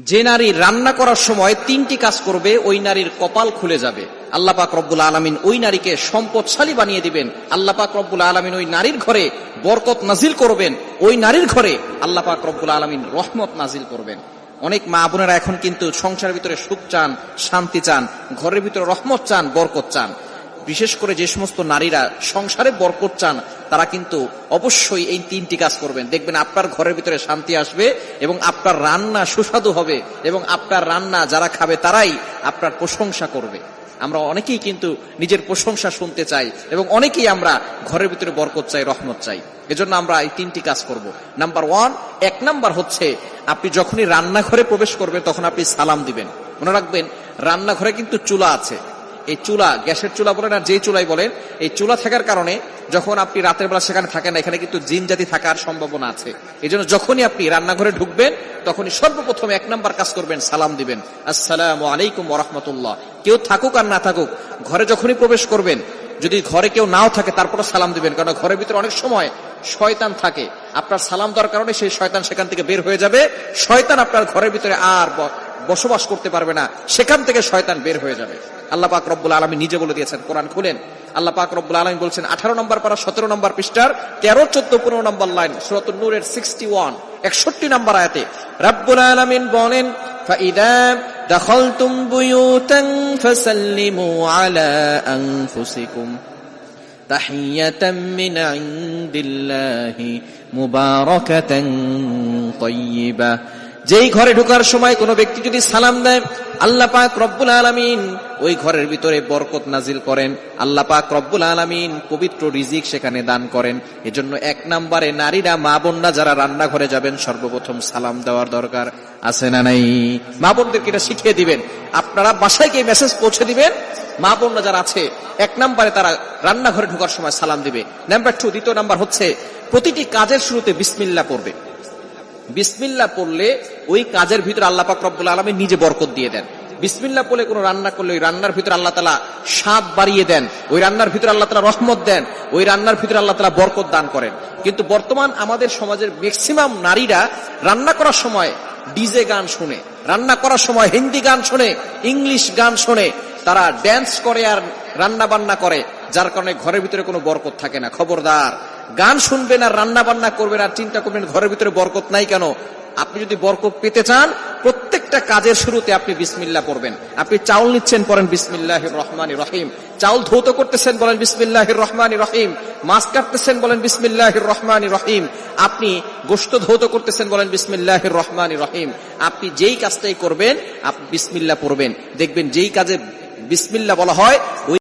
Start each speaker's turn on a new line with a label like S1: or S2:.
S1: যে নারী রান্না করার সময় 3টি কাজ করবে ওই নারীর কপাল খুলে যাবে। আল্লাহ পাক রব্বুল আলামিন ওই নারীকে সম্পদশালী বানিয়ে দিবেন। আল্লাহ পাক রব্বুল আলামিন ওই নারীর ঘরে বরকত নাজিল করবেন। ওই নারীর ঘরে আল্লাহ পাক রব্বুল আলামিন রহমত নাজিল করবেন। অনেক মা বোনেরা এখন কিন্তু সংসারের ভিতরে সুখ চান, শান্তি চান, ঘরের ভিতরে রহমত চান, বরকত চান। বিশেষ করে যে সমস্ত নারীরা সংসারে বরকত চান তারা কিন্তু অবশ্যই এই 3টি কাজ করবেন। দেখবেন আপনার ঘরের ভিতরে শান্তি আসবে এবং আপনার রান্না সুস্বাদু হবে এবং আপনার রান্না যারা খাবে তারাই আপনার প্রশংসা করবে। আমরা অনেকেই কিন্তু নিজের প্রশংসা শুনতে চাই এবং অনেকেই আমরা ঘরের ভিতরে বরকত চাই, রহমত চাই। এজন্য আমরা এই 3টি কাজ করব। নাম্বার 1, 1 নাম্বার হচ্ছে আপনি যখনই রান্নাঘরে প্রবেশ করবেন তখন আপনি সালাম দিবেন। মনে রাখবেন রান্নাঘরে কিন্তু চুলা আছে। এই চুলা, গ্যাসের চুলা বলেন আর যেই চুলাই বলেন, এই চুলা থাকার কারণে যখন আপনি রাতের বেলা সেখানে থাকেন না, এখানে কিন্তু জিন জাতি থাকার সম্ভাবনা আছে। এই জন্য যখনই আপনি রান্নাঘরে ঢুকবেন তখনই সর্বপ্রথম 1 নাম্বার কাজ করবেন, সালাম দিবেন, আসসালামু আলাইকুম ওয়া রাহমাতুল্লাহ। কেউ থাকুক আর না থাকুক, ঘরে যখনই প্রবেশ করবেন, যদি ঘরে কেউ নাও থাকে তারপরে সালাম দিবেন, কারণ ঘরের ভিতরে অনেক সময় শয়তান থাকে। আপনার সালাম দেওয়ার কারণে সেই শয়তান সেখান থেকে বের হয়ে যাবে। শয়তান আপনার ঘরের ভিতরে আর বসবাস করতে পারবে না, সেখান থেকে শয়তান বের হয়ে যাবে। আল্লাহ পাক রব্বুল আলামিন নিজে বলে দিয়েছেন, কোরআন খুলেন, আল্লাহ পাক রব্বুল আলামিন বলছেন 18 নম্বর পারা 17 নম্বর পৃষ্ঠার 13, 14, 15 নম্বর লাইন, সূরাতুন নূরের 61, 61 নম্বর আয়াতে রব্বুল আলামিন বলেন, ফাইদা দাখালতুম বুয়ুতান ফাসাল্লিমু আলা আনফুসিকুম তাহিয়াতাম মিন ইনদিল্লাহি মুবারাকাতান তাইয়্যিবা। যেই ঘরে ঢোকার সময় কোনো ব্যক্তি যদি সালাম দেয়, আল্লাহ পাক রব্বুল আলামিন ওই ঘরের ভিতরে বরকত নাজিল করেন। আল্লাহ পাক রব্বুল আলামিন পবিত্র রিজিক সেখানে দান করেন। এজন্য 1 নম্বরে নারীরা, মা বোনরা যারা রান্নাঘরে যাবেন সর্বপ্রথম সালাম দেওয়ার দরকার আছে না নাই? মা বোনদেরকে এটা শিখিয়ে দিবেন। আপনারা বাসায় গিয়ে মেসেজ পৌঁছে দিবেন, মা বোনরা যারা আছে 1 নম্বরে তারা রান্নাঘরে ঢোকার সময় সালাম দিবে। নাম্বার 2, দ্বিতীয় নাম্বার হচ্ছে প্রতিটি কাজের শুরুতে বিসমিল্লাহ পড়বে। বিসমিল্লাহ পড়লে ওই কাজের ভিতরে আল্লাহ পাক রব্বুল আলামিন নিজে বরকত দিয়ে দেন। বিসমিল্লাহ পড়লে কোনো রান্না করলে ওই রান্নার ভিতরে আল্লাহ তাআলা স্বাদ বাড়িয়ে দেন, ওই রান্নার ভিতরে আল্লাহ তাআলা রহমত দেন, ওই রান্নার ভিতরে আল্লাহ তাআলা বরকত দান করেন। কিন্তু বর্তমান আমাদের সমাজের ম্যাক্সিমাম নারীরা রান্না করার সময় ডিজে গান শুনে, রান্না করার সময় হিন্দি গান শুনে, ইংলিশ গান শুনে, তারা ড্যান্স করে আর রান্না বান্না করে, যার কারণে ঘরের ভিতরে কোনো বরকত থাকে না। খবরদার, গান শুনবেন আর রান্না বান্না করবেন আর চিন্তা করবেন ঘরের ভিতরে বরকত নাই কেন। আপনি যদি বরকত পেতে চান, প্রত্যেকটা কাজের শুরুতে আপনি বিসমিল্লাহ পড়বেন। আপনি চাউল নিচ্ছেন, পড়েন বিসমিল্লাহির রহমানির রহিম। চাউল ধৌত করতেছেন, বলেন বিসমিল্লাহির রহমানির রহিম। মাছ কাটতেছেন, বলেন বিসমিল্লাহির রহমানির রহিম। আপনি গোশত ধৌত করতেছেন, বলেন বিসমিল্লাহির রহমানির রহিম। আপনি যেই কাজটাই করবেন আপনি বিসমিল্লাহ পড়বেন। দেখবেন যেই কাজে বিসমিল্লাহ বলা হয় ওই